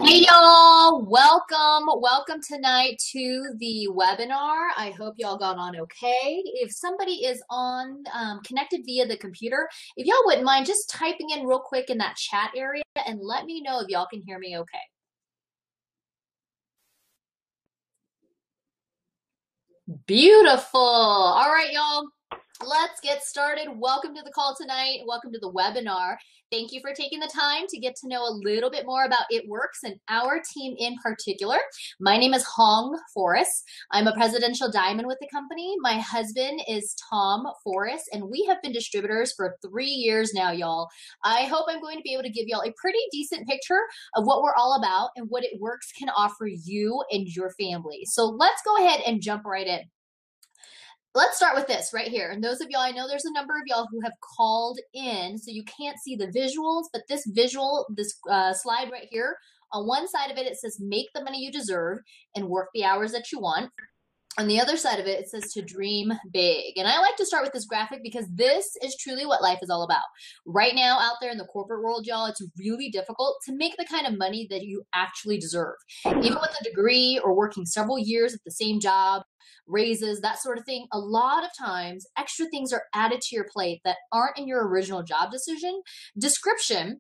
Hey y'all, welcome tonight to the webinar. I hope y'all got on okay. If somebody is on connected via the computer, if y'all wouldn't mind just typing in real quick in that chat area and let me know if y'all can hear me okay. Beautiful. All right, y'all. Let's get started. Welcome to the call tonight. Welcome to the webinar. Thank you for taking the time to get to know a little bit more about It Works and our team in particular. My name is Hong Forrest. I'm a presidential diamond with the company. My husband is Tom Forrest, and we have been distributors for 3 years now, y'all. I hope I'm going to be able to give y'all a pretty decent picture of what we're all about and what It Works can offer you and your family. So let's go ahead and jump right in. Let's start with this right here. And those of y'all, I know there's a number of y'all who have called in, so you can't see the visuals, but this visual, this slide right here, on one side of it, it says make the money you deserve and work the hours that you want. On the other side of it, it says to dream big. And I like to start with this graphic because this is truly what life is all about. Right now, out there in the corporate world, y'all, it's really difficult to make the kind of money that you actually deserve. Even with a degree or working several years at the same job, raises, that sort of thing, a lot of times extra things are added to your plate that aren't in your original job description,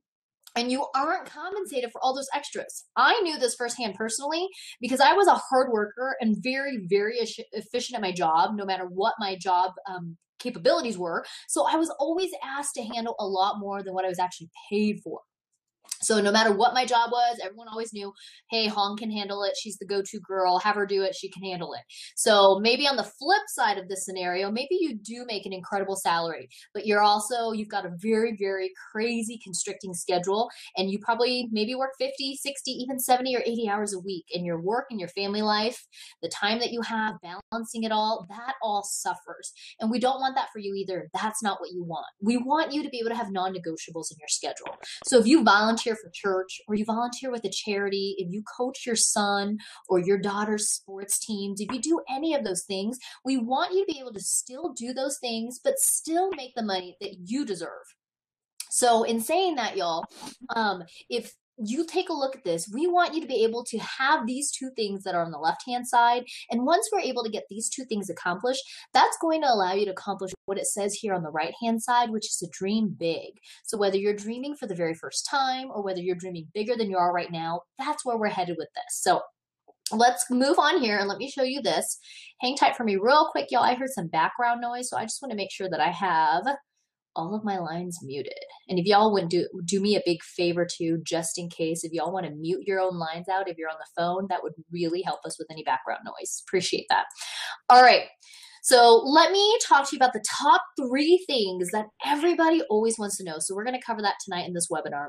and you aren't compensated for all those extras. I knew this firsthand personally because I was a hard worker and very, very efficient at my job, no matter what my job capabilities were. So I was always asked to handle a lot more than what I was actually paid for. So no matter what my job was, everyone always knew, hey, Hong can handle it. She's the go-to girl. Have her do it. She can handle it. So maybe on the flip side of this scenario, maybe you do make an incredible salary, but you've got a very, very crazy constricting schedule, and you probably maybe work 50, 60, even 70 or 80 hours a week, and your work and your family life, the time that you have, balancing it all, that all suffers. And we don't want that for you either. That's not what you want. We want you to be able to have non-negotiables in your schedule. So if you volunteer for church, or you volunteer with a charity, if you coach your son or your daughter's sports teams, if you do any of those things, we want you to be able to still do those things, but still make the money that you deserve. So in saying that, y'all, if you take a look at this, we want you to be able to have these two things that are on the left-hand side. And once we're able to get these two things accomplished, that's going to allow you to accomplish what it says here on the right-hand side, which is to dream big. So whether you're dreaming for the very first time or whether you're dreaming bigger than you are right now, that's where we're headed with this. So let's move on here and let me show you this. Hang tight for me real quick, y'all. I heard some background noise, so I just want to make sure that I have all of my lines muted. And if y'all would do me a big favor too, just in case, if y'all want to mute your own lines out if you're on the phone, that would really help us with any background noise. Appreciate that. All right. So let me talk to you about the top 3 things that everybody always wants to know. So we're going to cover that tonight in this webinar.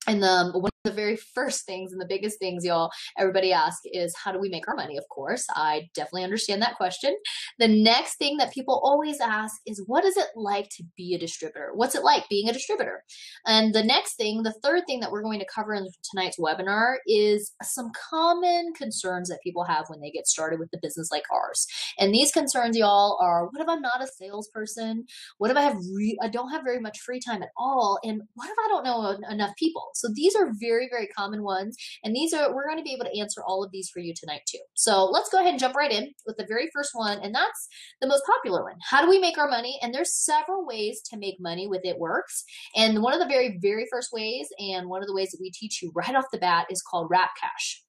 And one of the very first things and the biggest things, y'all, everybody asks is, how do we make our money? Of course, I definitely understand that question. The next thing that people always ask is, what is it like to be a distributor? What's it like being a distributor? And the next thing, the third thing that we're going to cover in tonight's webinar is some common concerns that people have when they get started with a business like ours. And these concerns, y'all, are, what if I'm not a salesperson? What if I don't have very much free time at all? And what if I don't know enough people? So these are very, very common ones, and we're going to be able to answer all of these for you tonight too. So let's go ahead and jump right in with the very first one, and that's the most popular one. How do we make our money? And there's several ways to make money with It Works. And one of the very, very first ways, and one of the ways that we teach you right off the bat, is called Wrap Cash.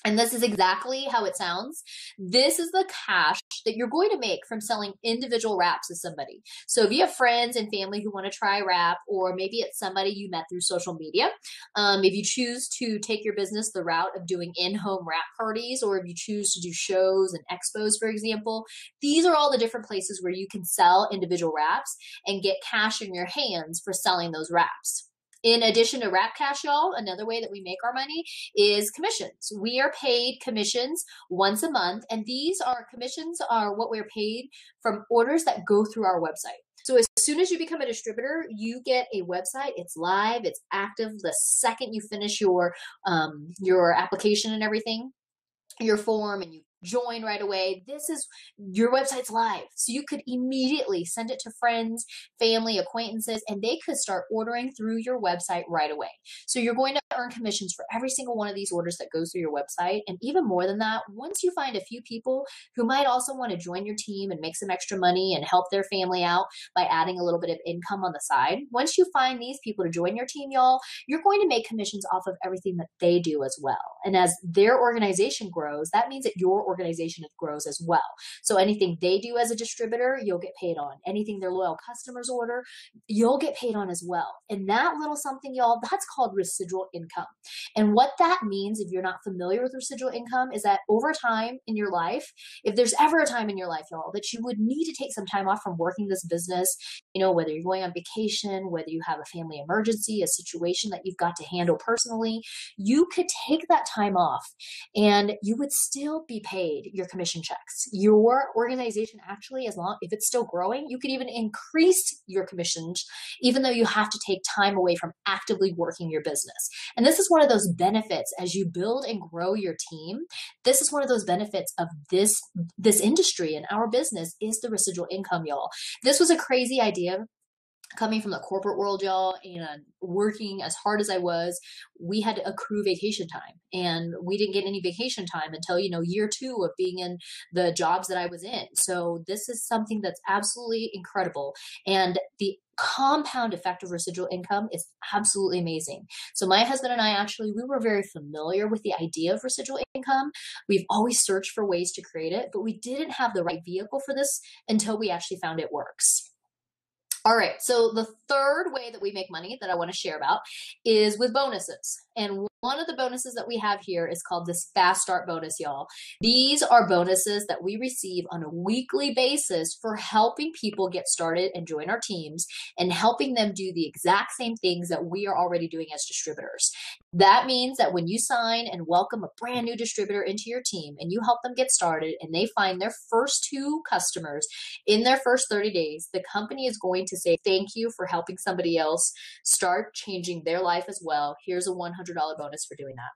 And this is exactly how it sounds. This is the cash that you're going to make from selling individual wraps to somebody. So if you have friends and family who want to try wrap, or maybe it's somebody you met through social media, if you choose to take your business the route of doing in-home wrap parties, or if you choose to do shows and expos, for example, these are all the different places where you can sell individual wraps and get cash in your hands for selling those wraps. In addition to Wrap Cash, y'all, another way that we make our money is commissions. We are paid commissions once a month, and commissions are what we're paid from orders that go through our website. So as soon as you become a distributor, you get a website. It's live, it's active the second you finish your application and everything, your form, and you join right away. This is your website's live. So you could immediately send it to friends, family, acquaintances, and they could start ordering through your website right away. So you're going to earn commissions for every single one of these orders that goes through your website. And even more than that, once you find a few people who might also want to join your team and make some extra money and help their family out by adding a little bit of income on the side, once you find these people to join your team, y'all, you're going to make commissions off of everything that they do as well. And as their organization grows, that means that your organization grows as well. So anything they do as a distributor, you'll get paid on. Anything their loyal customers order, you'll get paid on as well. And that little something, y'all, that's called residual income. And what that means, if you're not familiar with residual income, is that over time in your life, if there's ever a time in your life, y'all, that you would need to take some time off from working this business, whether you're going on vacation, whether you have a family emergency, a situation that you've got to handle personally, you could take that time off and you would still be paid your commission checks. Your organization actually, if it's still growing, you could even increase your commissions, even though you have to take time away from actively working your business. And this is one of those benefits as you build and grow your team. This is one of those benefits of this industry and our business is the residual income, y'all. This was a crazy idea coming from the corporate world, y'all, and working as hard as I was. We had to accrue vacation time, and we didn't get any vacation time until, year 2 of being in the jobs that I was in. So this is something that's absolutely incredible. And the compound effect of residual income is absolutely amazing. So my husband and I we were very familiar with the idea of residual income. We've always searched for ways to create it, but we didn't have the right vehicle for this until we actually found it works. All right, so the third way that we make money that I want to share about is with bonuses. And one of the bonuses that we have here is called this Fast Start bonus, y'all. These are bonuses that we receive on a weekly basis for helping people get started and join our teams and helping them do the exact same things that we are already doing as distributors. That means that when you sign and welcome a brand new distributor into your team and you help them get started and they find their first 2 customers in their first 30 days, the company is going to say, thank you for helping somebody else start changing their life as well. Here's a $100 bonus for doing that.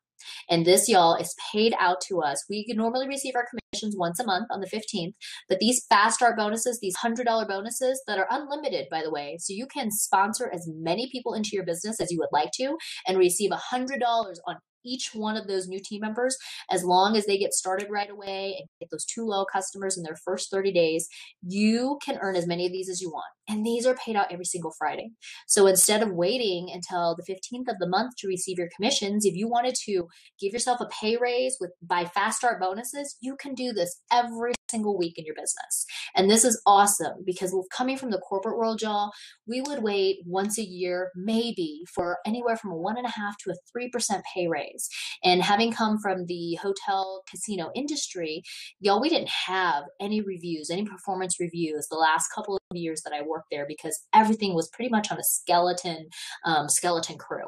And this, y'all, is paid out to us. We can normally receive our commissions once a month on the 15th, but these Fast Start bonuses, these $100 bonuses that are unlimited, by the way, so you can sponsor as many people into your business as you would like to and receive $100 on each one of those new team members, as long as they get started right away and get those 2 loyal customers in their first 30 days, you can earn as many of these as you want. And these are paid out every single Friday. So instead of waiting until the 15th of the month to receive your commissions, if you wanted to give yourself a pay raise by Fast Start bonuses, you can do this every single week in your business. And this is awesome because coming from the corporate world, y'all, we would wait once a year, maybe for anywhere from a 1.5% to a 3% pay raise. And having come from the hotel casino industry, y'all, we didn't have any reviews, any performance reviews the last couple of years that I worked there because everything was pretty much on a skeleton crew.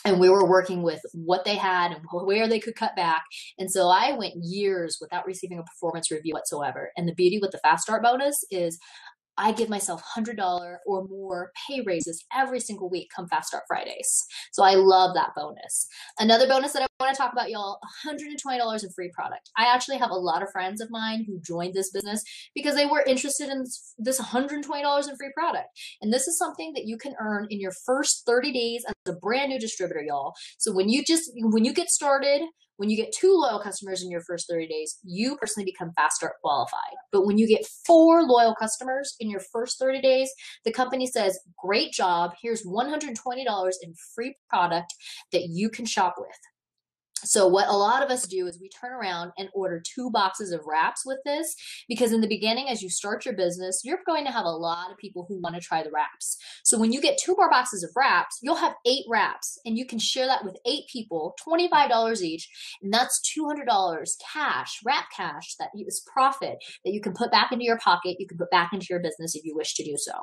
And we were working with what they had and where they could cut back. And so I went years without receiving a performance review whatsoever. And the beauty with the Fast Start bonus is I give myself $100 or more pay raises every single week come Fast Start Fridays. So I love that bonus. Another bonus that I want to talk about, y'all, $120 in free product. I actually have a lot of friends of mine who joined this business because they were interested in this $120 in free product. And this is something that you can earn in your first 30 days as a brand new distributor, y'all. So when you get started, when you get 2 loyal customers in your first 30 days, you personally become Fast Start qualified. But when you get 4 loyal customers in your first 30 days, the company says, great job. Here's $120 in free product that you can shop with. So what a lot of us do is we turn around and order 2 boxes of wraps with this, because in the beginning, as you start your business, you're going to have a lot of people who want to try the wraps. So when you get 2 more boxes of wraps, you'll have 8 wraps, and you can share that with 8 people, $25 each, and that's $200 cash, wrap cash, that is profit that you can put back into your pocket. You can put back into your business if you wish to do so.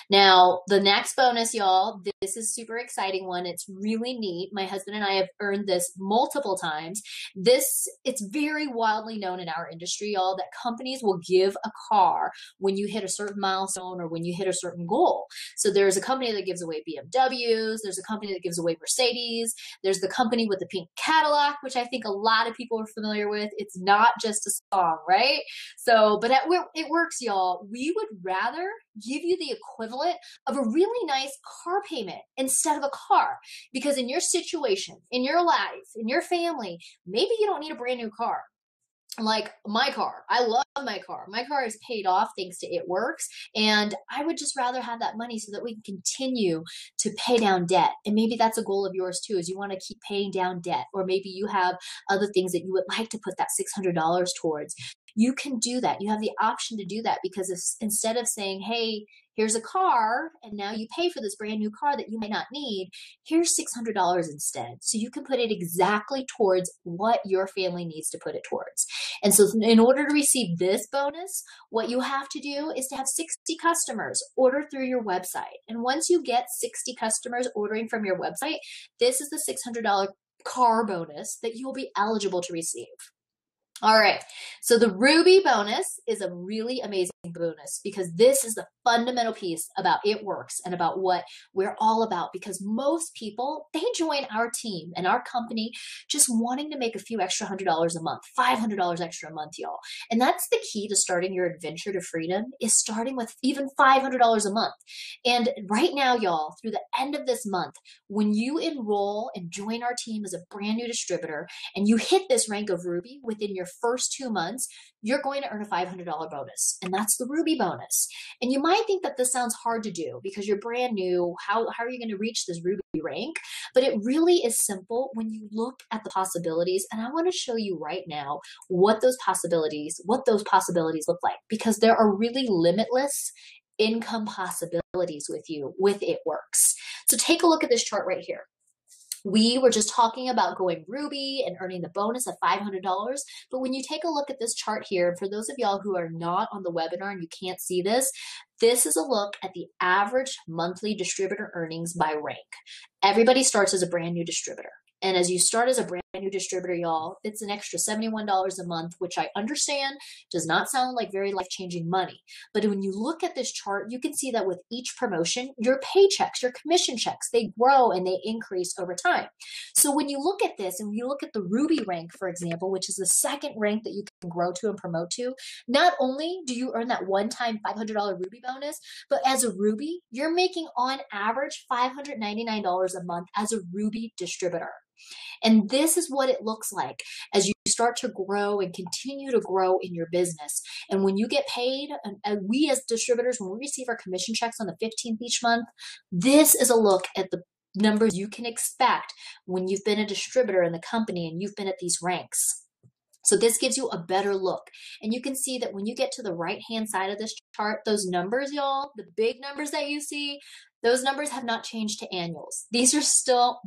Now, the next bonus, y'all, this is super exciting one. It's really neat. My husband and I have earned this multiple multiple times. It's very wildly known in our industry, y'all, that companies will give a car when you hit a certain milestone or when you hit a certain goal. So there's a company that gives away BMWs, there's a company that gives away Mercedes, there's the company with the pink Cadillac, which I think a lot of people are familiar with. It's not just a song, right? So, but it works, y'all. We would rather give you the equivalent of a really nice car payment instead of a car. Because in your situation, in your life, in your family, maybe you don't need a brand new car. Like my car. I love my car. My car is paid off thanks to It Works. And I would just rather have that money so that we can continue to pay down debt. And maybe that's a goal of yours too, is you want to keep paying down debt. Or maybe you have other things that you would like to put that $600 towards. You can do that. You have the option to do that because instead of saying, hey, here's a car, and now you pay for this brand new car that you might not need, here's $600 instead. So you can put it exactly towards what your family needs to put it towards. And so in order to receive this bonus, what you have to do is to have 60 customers order through your website. And once you get 60 customers ordering from your website, this is the $600 car bonus that you will be eligible to receive. All right, so the Ruby bonus is a really amazing bonus because this is the fundamental piece about It Works and about what we're all about, because most people, they join our team and our company just wanting to make a few extra $100 a month, $500 extra a month, y'all. And that's the key to starting your adventure to freedom, is starting with even $500 a month. And right now, y'all, through the end of this month, when you enroll and join our team as a brand new distributor and you hit this rank of Ruby within your first 2 months, you're going to earn a $500 bonus. And that's the Ruby bonus. And you might think that this sounds hard to do because you're brand new. How are you going to reach this Ruby rank? But it really is simple when you look at the possibilities. And I want to show you right now what those possibilities look like, because there are really limitless income possibilities with It Works. So take a look at this chart right here. We were just talking about going Ruby and earning the bonus of $500. But when you take a look at this chart here, for those of y'all who are not on the webinar and you can't see this is a look at the average monthly distributor earnings by rank. Everybody starts as a brand new distributor. And as you start as a brand new distributor, y'all, it's an extra $71 a month, which I understand does not sound like very life-changing money. But when you look at this chart, you can see that with each promotion, your paychecks, your commission checks, they grow and they increase over time. So when you look at this and you look at the Ruby rank, for example, which is the second rank that you can grow to and promote to, not only do you earn that one-time $500 Ruby bonus, but as a Ruby, you're making on average $599 a month as a Ruby distributor. And this is what it looks like as you start to grow and continue to grow in your business. And when you get paid, and we as distributors, when we receive our commission checks on the 15th each month, this is a look at the numbers you can expect when you've been a distributor in the company and you've been at these ranks. So this gives you a better look. And you can see that when you get to the right-hand side of this chart, those numbers, y'all, the big numbers that you see, those numbers have not changed to annuals. These are still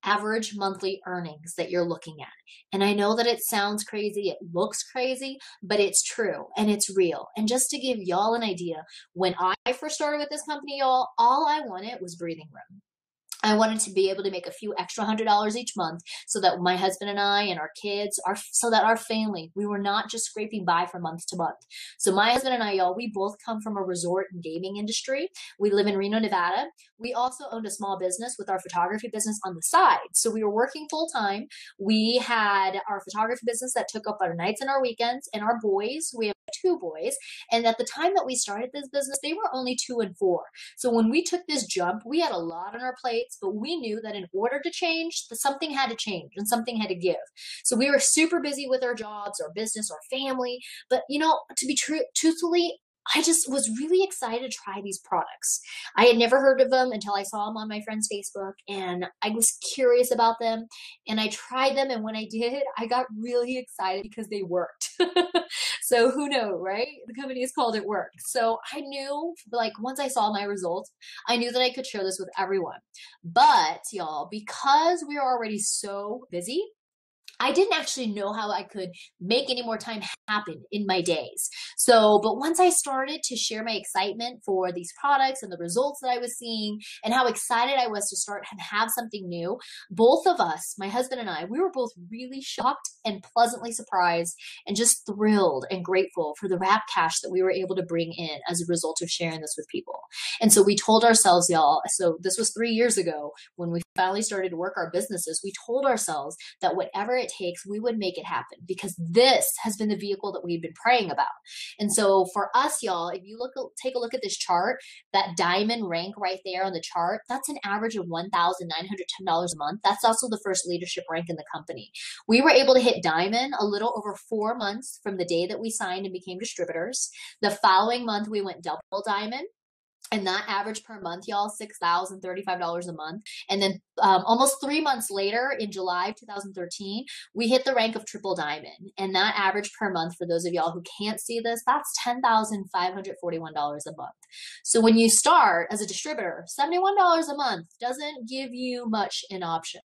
average monthly earnings that you're looking at. And I know that it sounds crazy, it looks crazy, but it's true and it's real. And just to give y'all an idea, when I first started with this company, y'all, all I wanted was breathing room. I wanted to be able to make a few extra $100 each month so that my husband and I and our kids, so that our family, we were not just scraping by from month to month. So my husband and I, y'all, we both come from a resort and gaming industry. We live in Reno, Nevada. We also owned a small business with our photography business on the side. So we were working full time. We had our photography business that took up our nights and our weekends, and our boys, we have 2 boys. And at the time that we started this business, they were only 2 and 4. So when we took this jump, we had a lot on our plates, but we knew that in order to change, something had to change and something had to give. So we were super busy with our jobs, our business, our family. But, you know, to be truthfully, I just was really excited to try these products. I had never heard of them until I saw them on my friend's Facebook, and I was curious about them, and I tried them, and when I did, I got really excited because they worked. So who knows, right? The company is called It Works. So I knew, like, once I saw my results, I knew that I could share this with everyone. But y'all, because we are already so busy, I didn't actually know how I could make any more time happen in my days. So, but once I started to share my excitement for these products and the results that I was seeing and how excited I was to start and have something new, both of us, my husband and I, we were both really shocked and pleasantly surprised and just thrilled and grateful for the Wrap cash that we were able to bring in as a result of sharing this with people. And so we told ourselves, y'all, so this was 3 years ago when we finally started to work our businesses, we told ourselves that whatever it takes, we would make it happen because this has been the vehicle that we've been praying about. And so for us, y'all, if you take a look at this chart, that diamond rank right there on the chart, that's an average of $1,910 a month. That's also the first leadership rank in the company. We were able to hit diamond a little over 4 months from the day that we signed and became distributors. The following month, we went double diamond. And that average per month, y'all, $6,035 a month. And then almost 3 months later, in July of 2013, we hit the rank of triple diamond. And that average per month, for those of y'all who can't see this, that's $10,541 a month. So when you start as a distributor, $71 a month doesn't give you much in options.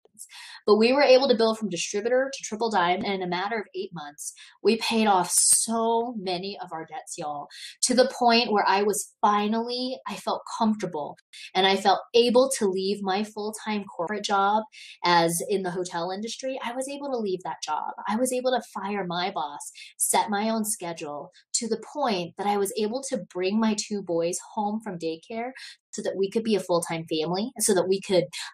But we were able to build from distributor to triple diamond, and in a matter of 8 months, we paid off so many of our debts, y'all, to the point where I felt comfortable and I felt able to leave my full-time corporate job as in the hotel industry. I was able to leave that job. I was able to fire my boss, set my own schedule to the point that I was able to bring my 2 boys home from daycare so that we could be a full-time family, so that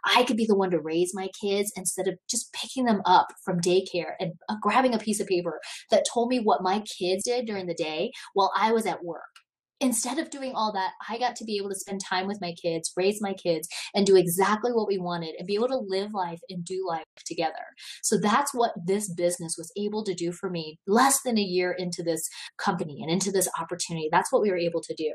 I could be the one to raise my kids instead of just picking them up from daycare and grabbing a piece of paper that told me what my kids did during the day while I was at work. Instead of doing all that, I got to be able to spend time with my kids, raise my kids, and do exactly what we wanted and be able to live life and do life together. So that's what this business was able to do for me less than a year into this company and into this opportunity. That's what we were able to do.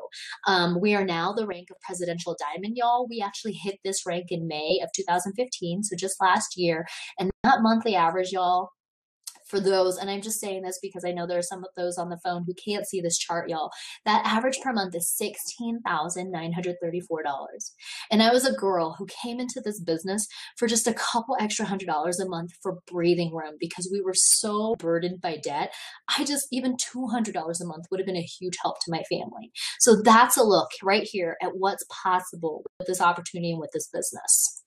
We are now the rank of Presidential Diamond, y'all. We actually hit this rank in May of 2015, so just last year. And that monthly average, y'all, for those, and I'm just saying this because I know there are some of those on the phone who can't see this chart, y'all, that average per month is $16,934. And I was a girl who came into this business for just a couple extra $100 a month for breathing room because we were so burdened by debt. Even $200 a month would have been a huge help to my family. So that's a look right here at what's possible with this opportunity and with this business.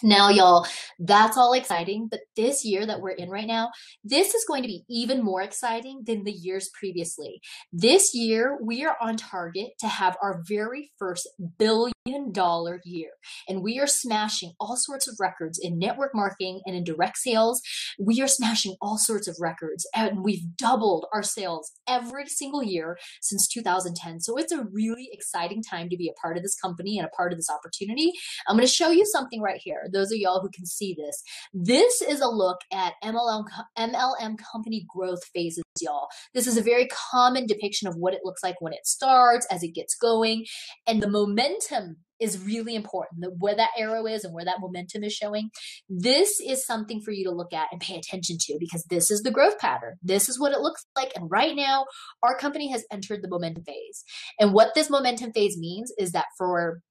Now, y'all, that's all exciting, but this year that we're in right now, this is going to be even more exciting than the years previously. This year, we are on target to have our very first billion-dollar year, and we are smashing all sorts of records in network marketing and in direct sales. We are smashing all sorts of records, and we've doubled our sales every single year since 2010. So it's a really exciting time to be a part of this company and a part of this opportunity. I'm going to show you something right here. Those of y'all who can see this. This is a look at MLM company growth phases, y'all. This is a very common depiction of what it looks like when it starts, as it gets going, and the momentum is really important. Where that arrow is and where that momentum is showing, this is something for you to look at and pay attention to because this is the growth pattern. This is what it looks like. And right now, our company has entered the momentum phase. And what this momentum phase means is that for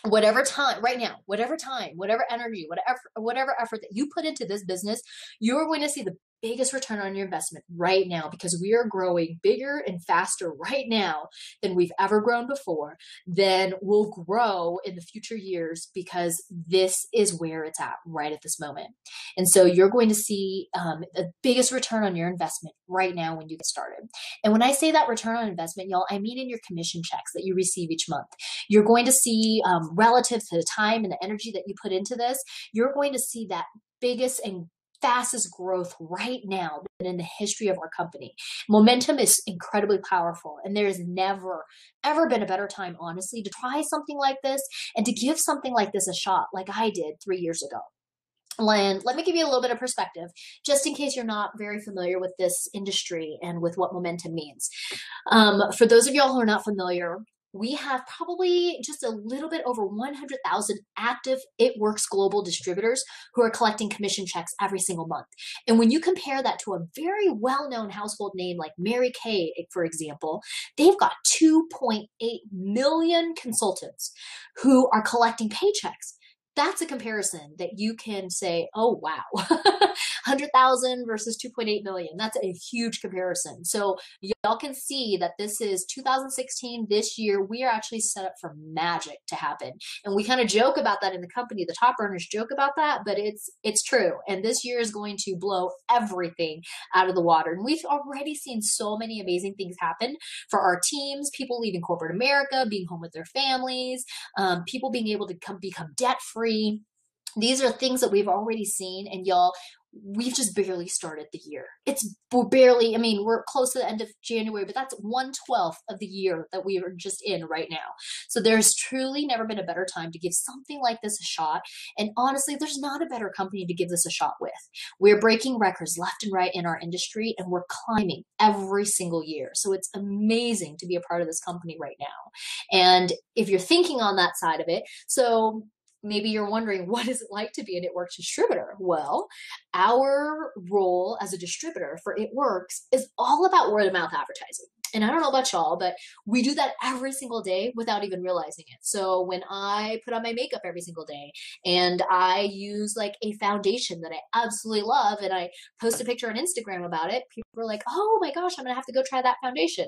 whatever time, right now, whatever time, whatever energy, whatever effort that you put into this business, you're going to see the biggest return on your investment right now because we are growing bigger and faster right now than we've ever grown before. Then we'll grow in the future years because this is where it's at right at this moment. And so you're going to see the biggest return on your investment right now when you get started. And when I say that return on investment, y'all, I mean in your commission checks that you receive each month. You're going to see relative to the time and the energy that you put into this, you're going to see that biggest and fastest growth right now in the history of our company. Momentum is incredibly powerful, and there's never, ever been a better time, honestly, to try something like this and to give something like this a shot, like I did 3 years ago. And let me give you a little bit of perspective, just in case you're not very familiar with this industry and with what momentum means. For those of y'all who are not familiar, we have probably just a little bit over 100,000 active It Works global distributors who are collecting commission checks every single month. And when you compare that to a very well-known household name like Mary Kay, for example, they've got 2.8 million consultants who are collecting paychecks. That's a comparison that you can say, oh, wow, 100,000 versus 2.8 million. That's a huge comparison. So y'all can see that this is 2016. This year, we are actually set up for magic to happen. And we kind of joke about that in the company. The top earners joke about that, but it's true. And this year is going to blow everything out of the water. And we've already seen so many amazing things happen for our teams, people leaving corporate America, being home with their families, people being able to become debt free. These are things that we've already seen, and y'all, we've just barely started the year. We're barely, I mean, we're close to the end of January, but that's 1/12 of the year that we are just in right now. So there's truly never been a better time to give something like this a shot. And honestly, there's not a better company to give this a shot with. We're breaking records left and right in our industry, and we're climbing every single year. So it's amazing to be a part of this company right now. And if you're thinking on that side of it, so maybe you're wondering, what is it like to be an It Works distributor? Well, our role as a distributor for It Works is all about word of mouth advertising. And I don't know about y'all, but we do that every single day without even realizing it. So when I put on my makeup every single day and I use like a foundation that I absolutely love and I post a picture on Instagram about it, people are like, oh my gosh, I'm going to have to go try that foundation.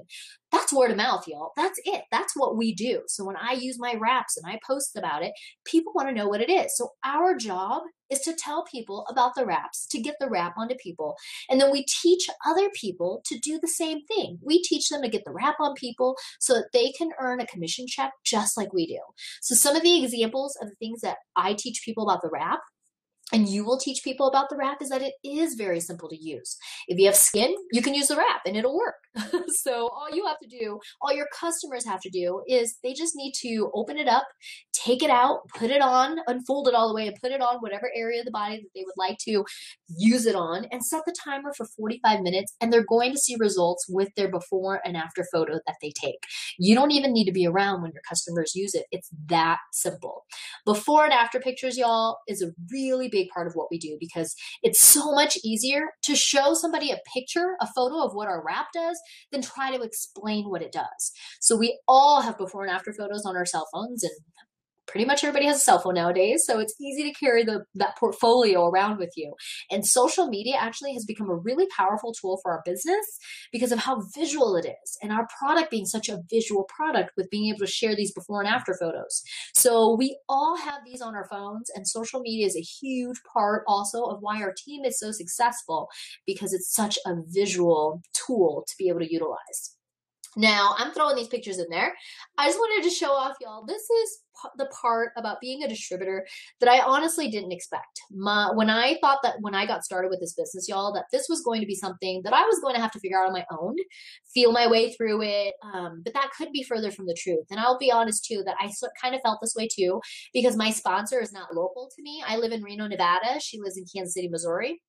That's word of mouth, y'all. That's it. That's what we do. So when I use my wraps and I post about it, people want to know what it is. So our job is to tell people about the wraps, to get the wrap onto people. And then we teach other people to do the same thing. We teach them to get the wrap on people so that they can earn a commission check just like we do. So some of the examples of the things that I teach people about the wrap, and you will teach people about the wrap, is that it is very simple to use. If you have skin, you can use the wrap and it'll work. So all you have to do, all your customers have to do, is they just need to open it up, take it out, put it on, unfold it all the way and put it on whatever area of the body that they would like to use it on, and set the timer for 45 minutes, and they're going to see results with their before and after photo that they take. You don't even need to be around when your customers use it. It's that simple. Before and after pictures, y'all, is a really big part of what we do, because it's so much easier to show somebody a picture, a photo of what our wrap does, than try to explain what it does. So we all have before and after photos on our cell phones, and pretty much everybody has a cell phone nowadays, so it's easy to carry that portfolio around with you. And social media actually has become a really powerful tool for our business because of how visual it is, and our product being such a visual product with being able to share these before and after photos. So we all have these on our phones, and social media is a huge part also of why our team is so successful, because it's such a visual tool to be able to utilize. Now, I'm throwing these pictures in there. I just wanted to show off, y'all. This is the part about being a distributor that I honestly didn't expect. When I thought that when I got started with this business, y'all, that this was going to be something that I was going to have to figure out on my own, feel my way through it, but that could be further from the truth. And I'll be honest, too, that I kind of felt this way, too, because my sponsor is not local to me. I live in Reno, Nevada. She lives in Kansas City, Missouri.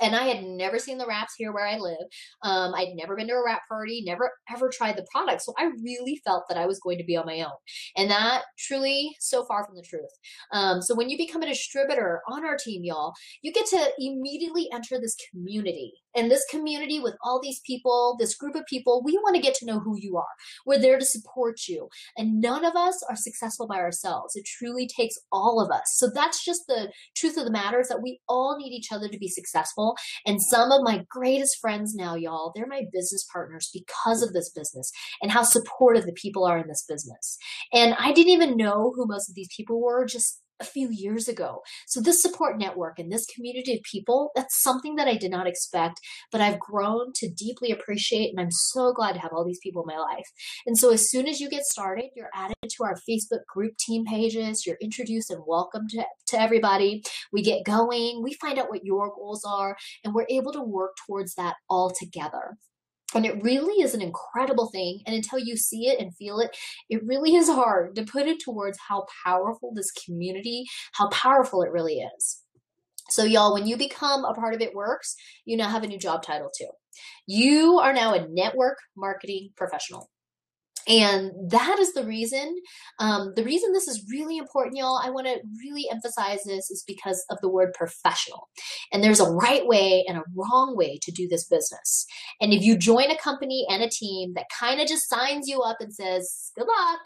And I had never seen the wraps here where I live. I'd never been to a wrap party, never ever tried the product. So I really felt that I was going to be on my own. And that truly so far from the truth. So when you become a distributor on our team, y'all, you get to immediately enter this community. And this community with all these people, this group of people, we want to get to know who you are. We're there to support you. And none of us are successful by ourselves. It truly takes all of us. So that's just the truth of the matter, is that we all need each other to be successful. And some of my greatest friends now, y'all, they're my business partners because of this business and how supportive the people are in this business. And I didn't even know who most of these people were just a few years ago. So this support network and this community of people, that's something that I did not expect, but I've grown to deeply appreciate, and I'm so glad to have all these people in my life. And so as soon as you get started, you're added to our Facebook group team pages, you're introduced and welcome to everybody. We get going, we find out what your goals are, and we're able to work towards that all together. And it really is an incredible thing. And until you see it and feel it, it really is hard to put it towards how powerful this community, how powerful it really is. So y'all, when you become a part of It Works, you now have a new job title too. You are now a network marketing professional. And that is the reason this is really important, y'all. I want to really emphasize this is because of the word professional. And there's a right way and a wrong way to do this business. And if you join a company and a team that kind of just signs you up and says, good luck,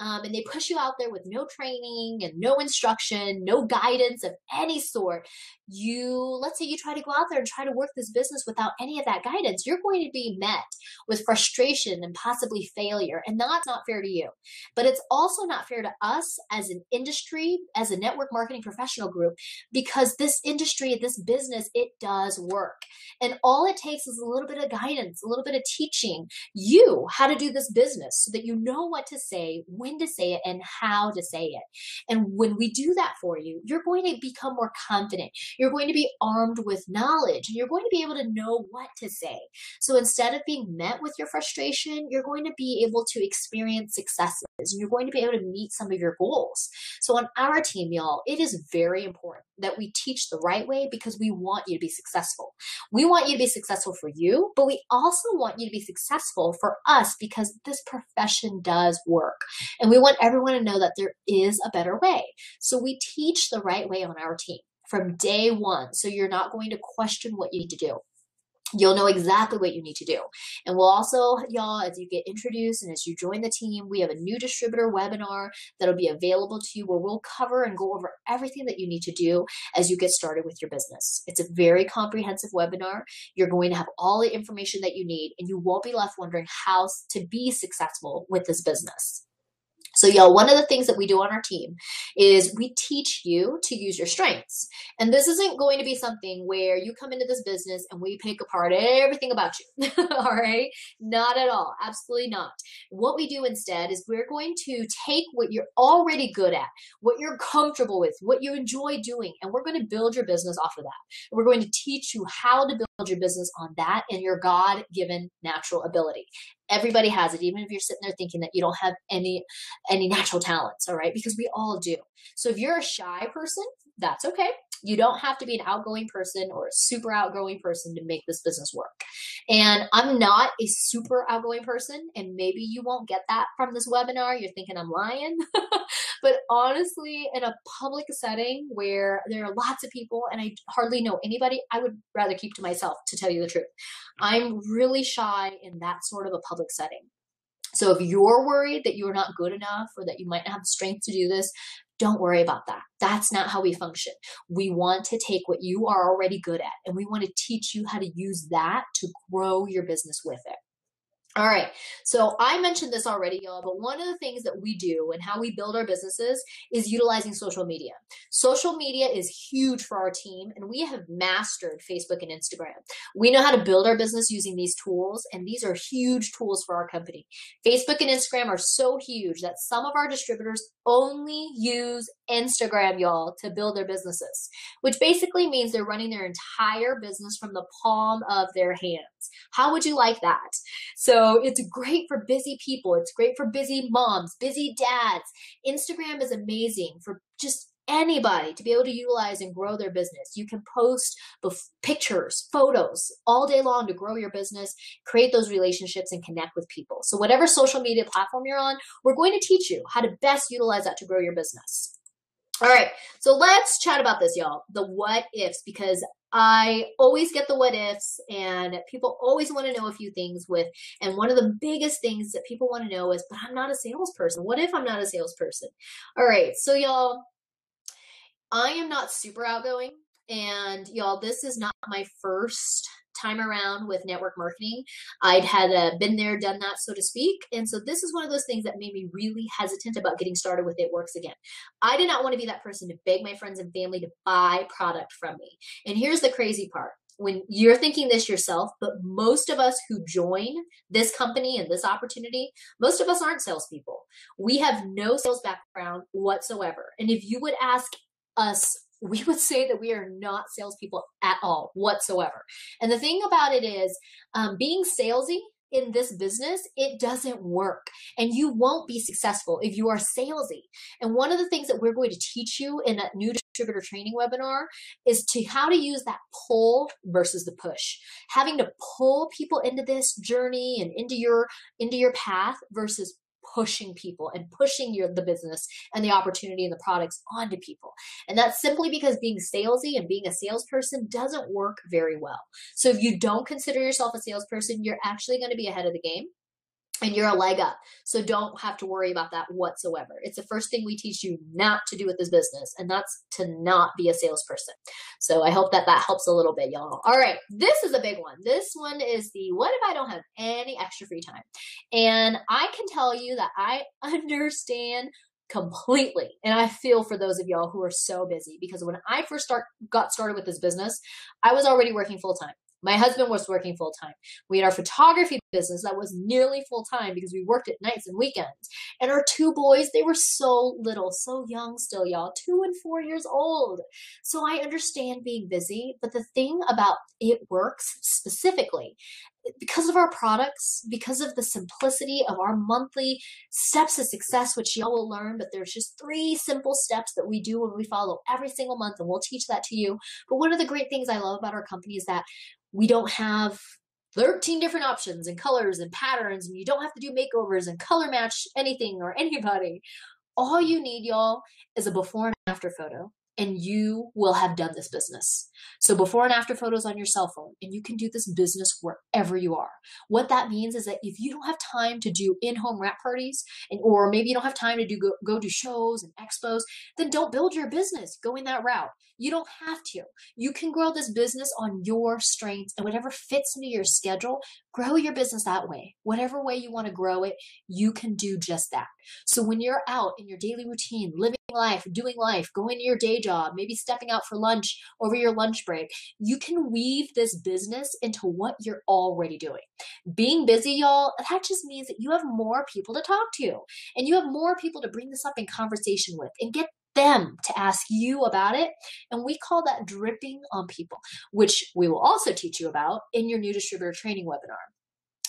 and they push you out there with no training and no instruction, no guidance of any sort, let's say you try to go out there and try to work this business without any of that guidance, you're going to be met with frustration and possibly failure. And that's not fair to you. But it's also not fair to us as an industry, as a network marketing professional group, because this industry, this business, it does work. And all it takes is a little bit of guidance, a little bit of teaching you how to do this business so that you know what to say, when to say it, and how to say it. And when we do that for you, you're going to become more confident. You're going to be armed with knowledge, and you're going to be able to know what to say. So instead of being met with your frustration, you're going to be able to experience successes, and you're going to be able to meet some of your goals. So on our team, y'all, it is very important that we teach the right way because we want you to be successful. We want you to be successful for you, but we also want you to be successful for us because this profession does work. And we want everyone to know that there is a better way. So we teach the right way on our team from day one. So you're not going to question what you need to do. You'll know exactly what you need to do. And we'll also, y'all, as you get introduced and as you join the team, we have a new distributor webinar that'll be available to you where we'll cover and go over everything that you need to do as you get started with your business. It's a very comprehensive webinar. You're going to have all the information that you need, and you won't be left wondering how to be successful with this business. So y'all, one of the things that we do on our team is we teach you to use your strengths. And this isn't going to be something where you come into this business and we pick apart everything about you. All right? Not at all. Absolutely not. What we do instead is we're going to take what you're already good at, what you're comfortable with, what you enjoy doing, and we're going to build your business off of that. We're going to teach you how to build your business on that and your God-given natural ability. Everybody has it, even if you're sitting there thinking that you don't have any natural talents, all right? Because we all do. So if you're a shy person, that's okay. You don't have to be an outgoing person or a super outgoing person to make this business work. And I'm not a super outgoing person, and maybe you won't get that from this webinar. You're thinking I'm lying. But honestly, in a public setting where there are lots of people and I hardly know anybody, I would rather keep to myself, to tell you the truth. I'm really shy in that sort of a public setting. So if you're worried that you're not good enough or that you might not have the strength to do this, don't worry about that. That's not how we function. We want to take what you are already good at, and we want to teach you how to use that to grow your business with it. All right, so I mentioned this already, y'all, but one of the things that we do and how we build our businesses is utilizing social media. Social media is huge for our team, and we have mastered Facebook and Instagram. We know how to build our business using these tools, and these are huge tools for our company. Facebook and Instagram are so huge that some of our distributors only use Instagram, y'all, to build their businesses, which basically means they're running their entire business from the palm of their hands. How would you like that? So it's great for busy people. It's great for busy moms, busy dads. Instagram is amazing for just anybody to be able to utilize and grow their business. You can post pictures, photos all day long to grow your business, create those relationships, and connect with people. So whatever social media platform you're on, we're going to teach you how to best utilize that to grow your business. All right, so let's chat about this, y'all, the what ifs, because I always get the what ifs, and people always want to know a few things and one of the biggest things that people want to know is, but I'm not a salesperson. What if I'm not a salesperson? All right, so y'all, I am not super outgoing, and y'all, this is not my first time around with network marketing. I'd had been there, done that, so to speak. And so this is one of those things that made me really hesitant about getting started with It Works again. I did not want to be that person to beg my friends and family to buy product from me. And here's the crazy part. When you're thinking this yourself, but most of us who join this company and this opportunity, most of us aren't salespeople. We have no sales background whatsoever. And if you would ask us, we would say that we are not salespeople at all whatsoever. And the thing about it is, being salesy in this business, it doesn't work. And you won't be successful if you are salesy. And one of the things that we're going to teach you in that new distributor training webinar is how to use that pull versus the push. Having to pull people into this journey and into your path versus pushing people and pushing the business and the opportunity and the products onto people. And that's simply because being salesy and being a salesperson doesn't work very well. So if you don't consider yourself a salesperson, you're actually going to be ahead of the game. and you're a leg up. So don't have to worry about that whatsoever. It's the first thing we teach you not to do with this business, and that's to not be a salesperson. So I hope that that helps a little bit, y'all. All right, this is a big one. This one is the what if I don't have any extra free time? And I can tell you that I understand completely. And I feel for those of y'all who are so busy, because when I first got started with this business, I was already working full time. My husband was working full time. We had our photography business that was nearly full time because we worked at nights and weekends. And our two boys, they were so little, so young still, y'all, 2 and 4 years old. So I understand being busy, but the thing about It Works specifically, because of our products, because of the simplicity of our monthly steps of success, which y'all will learn, but there's just 3 simple steps that we do and we follow every single month, and we'll teach that to you. But one of the great things I love about our company is that we don't have 13 different options and colors and patterns, and you don't have to do makeovers and color match anything or anybody. All you need, y'all, is a before and after photo, and you will have done this business. So before and after photos on your cell phone, and you can do this business wherever you are. What that means is that if you don't have time to do in-home wrap parties, or maybe you don't have time to go do shows and expos, then don't build your business going that route. You don't have to. You can grow this business on your strengths, and whatever fits into your schedule, grow your business that way. Whatever way you want to grow it, you can do just that. So when you're out in your daily routine, living life, doing life, going to your day job, maybe stepping out for lunch over your lunch break, you can weave this business into what you're already doing. Being busy, y'all, that just means that you have more people to talk to, and you have more people to bring this up in conversation with and get them to ask you about it. And we call that dripping on people, which we will also teach you about in your new distributor training webinar.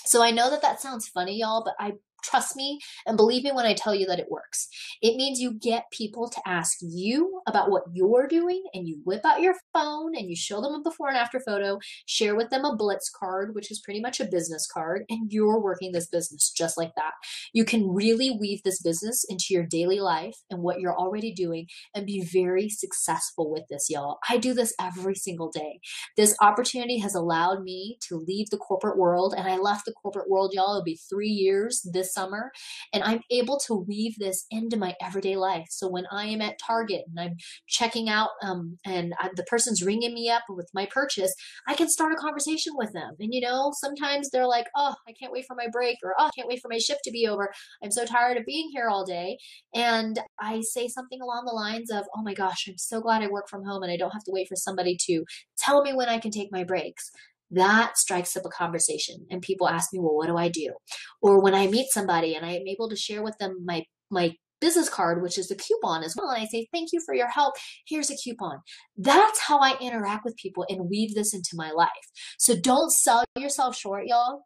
So I know that that sounds funny, y'all, but trust me and believe me when I tell you that it works. It means you get people to ask you about what you're doing, and you whip out your phone and you show them a before and after photo, share with them a Blitz card, which is pretty much a business card, and you're working this business just like that. You can really weave this business into your daily life and what you're already doing and be very successful with this, y'all. I do this every single day. This opportunity has allowed me to leave the corporate world, and I left the corporate world, y'all. It'll be 3 years this summer, and I'm able to weave this into my everyday life. So when I am at Target and I'm checking out the person's ringing me up with my purchase, I can start a conversation with them. And sometimes they're like, oh, I can't wait for my break, or oh, I can't wait for my shift to be over. I'm so tired of being here all day. And I say something along the lines of, oh my gosh, I'm so glad I work from home and I don't have to wait for somebody to tell me when I can take my breaks. That strikes up a conversation, and people ask me, well, what do I do? Or when I meet somebody and I am able to share with them my business card, which is the coupon as well, and I say, thank you for your help, here's a coupon. That's how I interact with people and weave this into my life. So don't sell yourself short, y'all,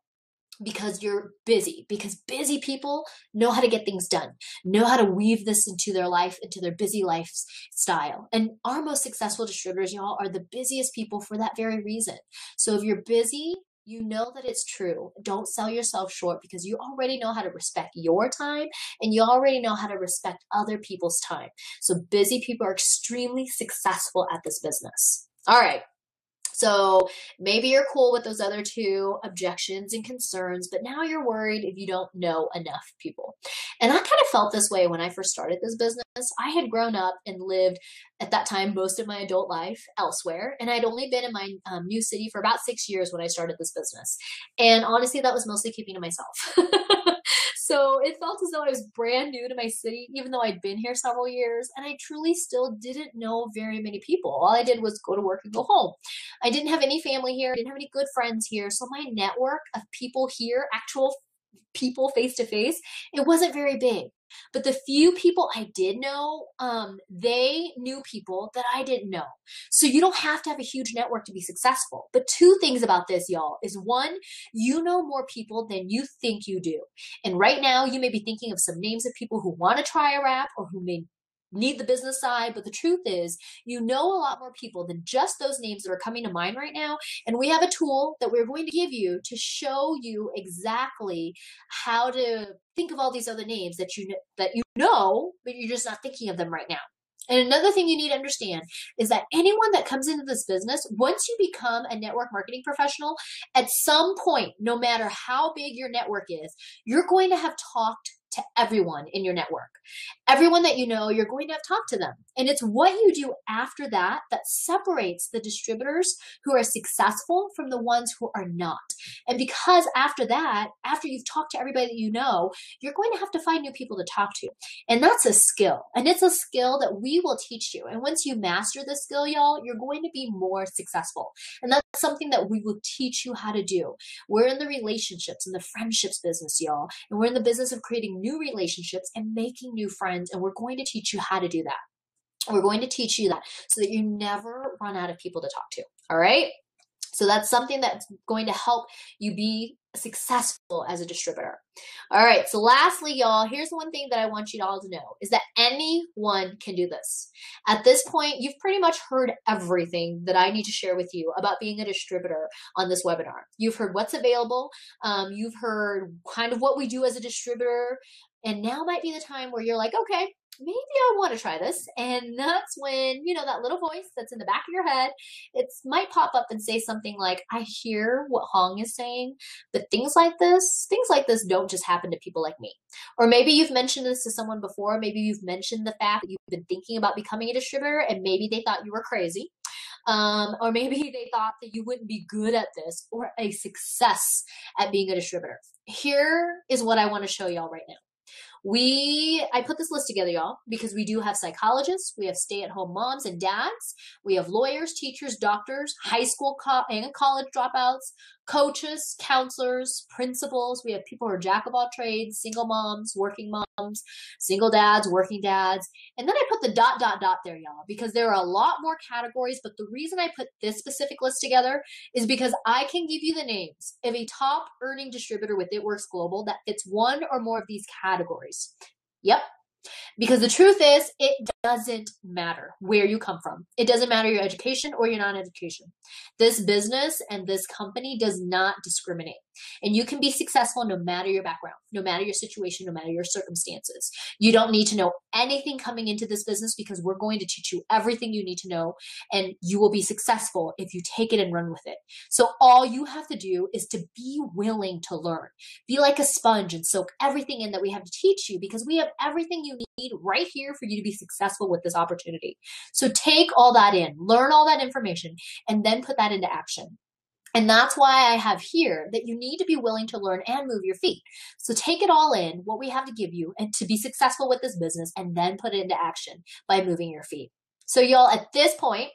because you're busy, because busy people know how to get things done, know how to weave this into their life, into their busy lifestyle. And our most successful distributors, y'all, are the busiest people for that very reason. So if you're busy, you know that it's true. Don't sell yourself short, because you already know how to respect your time, and you already know how to respect other people's time. So busy people are extremely successful at this business. All right. So maybe you're cool with those other 2 objections and concerns, but now you're worried if you don't know enough people. And I kind of felt this way when I first started this business. I had grown up and lived at that time most of my adult life elsewhere, and I'd only been in my new city for about 6 years when I started this business. And honestly, that was mostly keeping to myself. So it felt as though I was brand new to my city, even though I'd been here several years, and I truly still didn't know very many people. All I did was go to work and go home. I didn't have any family here. I didn't have any good friends here. So my network of people here, actual people face to face, it wasn't very big. But the few people I did know, they knew people that I didn't know. So you don't have to have a huge network to be successful. But 2 things about this, y'all, is 1, you know more people than you think you do. And right now, you may be thinking of some names of people who want to try a wrap, or who may need the business side, but the truth is, you know a lot more people than just those names that are coming to mind right now. And we have a tool that we're going to give you to show you exactly how to think of all these other names that you know, but you're just not thinking of them right now. And another thing you need to understand is that anyone that comes into this business, once you become a network marketing professional, at some point, no matter how big your network is, you're going to have talked to everyone in your network. Everyone that you know, you're going to have talked to them. And it's what you do after that that separates the distributors who are successful from the ones who are not. And because after that, after you've talked to everybody that you know, you're going to have to find new people to talk to. And that's a skill. And it's a skill that we will teach you. And once you master this skill, y'all, you're going to be more successful. And that's something that we will teach you how to do. We're in the relationships and the friendships business, y'all. And we're in the business of creating new relationships and making new friends. And we're going to teach you how to do that. We're going to teach you that so that you never run out of people to talk to. All right? So that's something that's going to help you be successful as a distributor. All right, so lastly, y'all, here's one thing that I want you all to know is that anyone can do this. At this point, you've pretty much heard everything that I need to share with you about being a distributor on this webinar. You've heard what's available. You've heard kind of what we do as a distributor. And now might be the time where you're like, okay, maybe I want to try this. And that's when, you know, that little voice that's in the back of your head, it might pop up and say something like, I hear what Hong is saying, but things like this don't just happen to people like me. Or maybe you've mentioned this to someone before. Maybe you've mentioned the fact that you've been thinking about becoming a distributor and maybe they thought you were crazy. Or maybe they thought that you wouldn't be good at this or a success at being a distributor. Here is what I want to show y'all right now. I put this list together, y'all, because we do have psychologists, we have stay-at-home moms and dads, we have lawyers, teachers, doctors, high school and college dropouts, coaches, counselors, principals. We have people who are jack of all trades, single moms, working moms, single dads, working dads. And then I put the ... there, y'all, because there are a lot more categories. But the reason I put this specific list together is because I can give you the names of a top earning distributor with It Works Global that fits one or more of these categories. Yep. Because the truth is, it doesn't matter where you come from. It doesn't matter your education or your non-education. This business and this company does not discriminate. And you can be successful no matter your background, no matter your situation, no matter your circumstances. You don't need to know anything coming into this business because we're going to teach you everything you need to know, and you will be successful if you take it and run with it. So all you have to do is to be willing to learn. Be like a sponge and soak everything in that we have to teach you, because we have everything you need right here for you to be successful with this opportunity. So take all that in, learn all that information, and then put that into action. And that's why I have here that you need to be willing to learn and move your feet. So take it all in, what we have to give you, and to be successful with this business, and then put it into action by moving your feet. So y'all, at this point,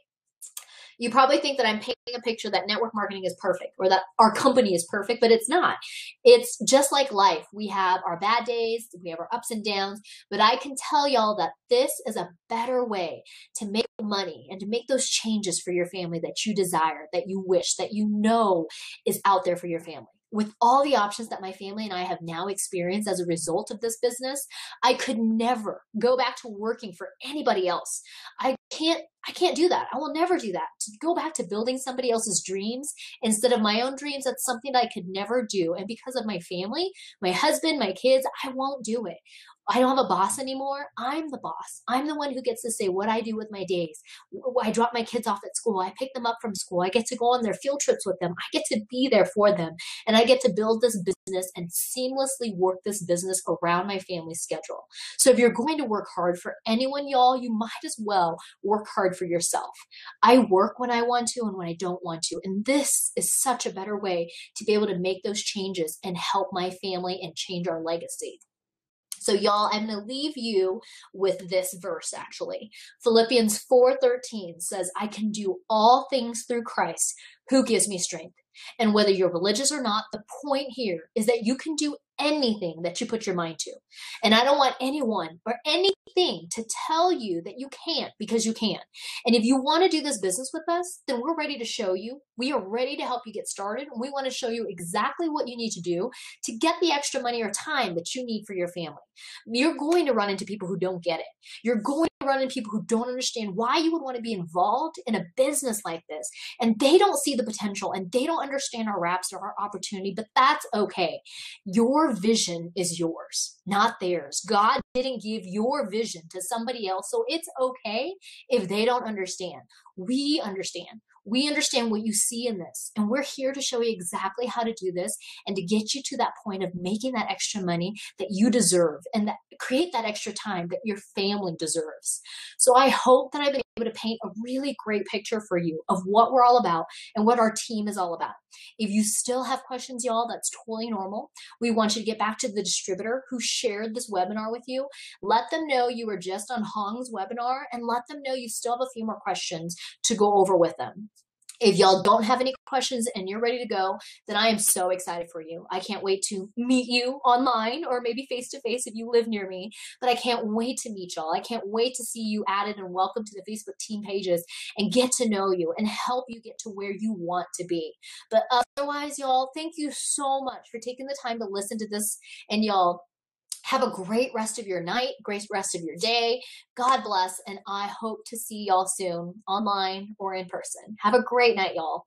you probably think that I'm painting a picture that network marketing is perfect or that our company is perfect, but it's not. It's just like life. We have our bad days, we have our ups and downs, but I can tell y'all that this is a better way to make money and to make those changes for your family that you desire, that you wish, that you know is out there for your family. With all the options that my family and I have now experienced as a result of this business, I could never go back to working for anybody else. I can't do that. I will never do that. To go back to building somebody else's dreams instead of my own dreams, that's something that I could never do. And because of my family, my husband, my kids, I won't do it. I don't have a boss anymore. I'm the boss. I'm the one who gets to say what I do with my days. I drop my kids off at school. I pick them up from school. I get to go on their field trips with them. I get to be there for them. And I get to build this business and seamlessly work this business around my family's schedule. So if you're going to work hard for anyone, y'all, you might as well work hard for yourself. I work when I want to and when I don't want to. And this is such a better way to be able to make those changes and help my family and change our legacy. So y'all, I'm going to leave you with this verse, actually. Philippians 4:13 says, I can do all things through Christ who gives me strength. And whether you're religious or not, the point here is that you can do anything that you put your mind to. And I don't want anyone or anything to tell you that you can't, because you can. And if you want to do this business with us, then we're ready to show you. We are ready to help you get started. And we want to show you exactly what you need to do to get the extra money or time that you need for your family. You're going to run into people who don't get it. You're going run into people who don't understand why you would want to be involved in a business like this. And they don't see the potential and they don't understand our wraps or our opportunity, but that's okay. Your vision is yours, not theirs. God didn't give your vision to somebody else. So it's okay if they don't understand. We understand. We understand what you see in this. And we're here to show you exactly how to do this and to get you to that point of making that extra money that you deserve and that create that extra time that your family deserves. So I hope that I've been able to paint a really great picture for you of what we're all about and what our team is all about. If you still have questions, y'all, that's totally normal. We want you to get back to the distributor who shared this webinar with you. Let them know you were just on Hong's webinar and let them know you still have a few more questions to go over with them. If y'all don't have any questions and you're ready to go, then I am so excited for you. I can't wait to meet you online or maybe face-to-face if you live near me, but I can't wait to meet y'all. I can't wait to see you added and welcome to the Facebook team pages and get to know you and help you get to where you want to be. But otherwise, y'all, thank you so much for taking the time to listen to this, and y'all, have a great rest of your night, great rest of your day. God bless, and I hope to see y'all soon, online or in person. Have a great night, y'all.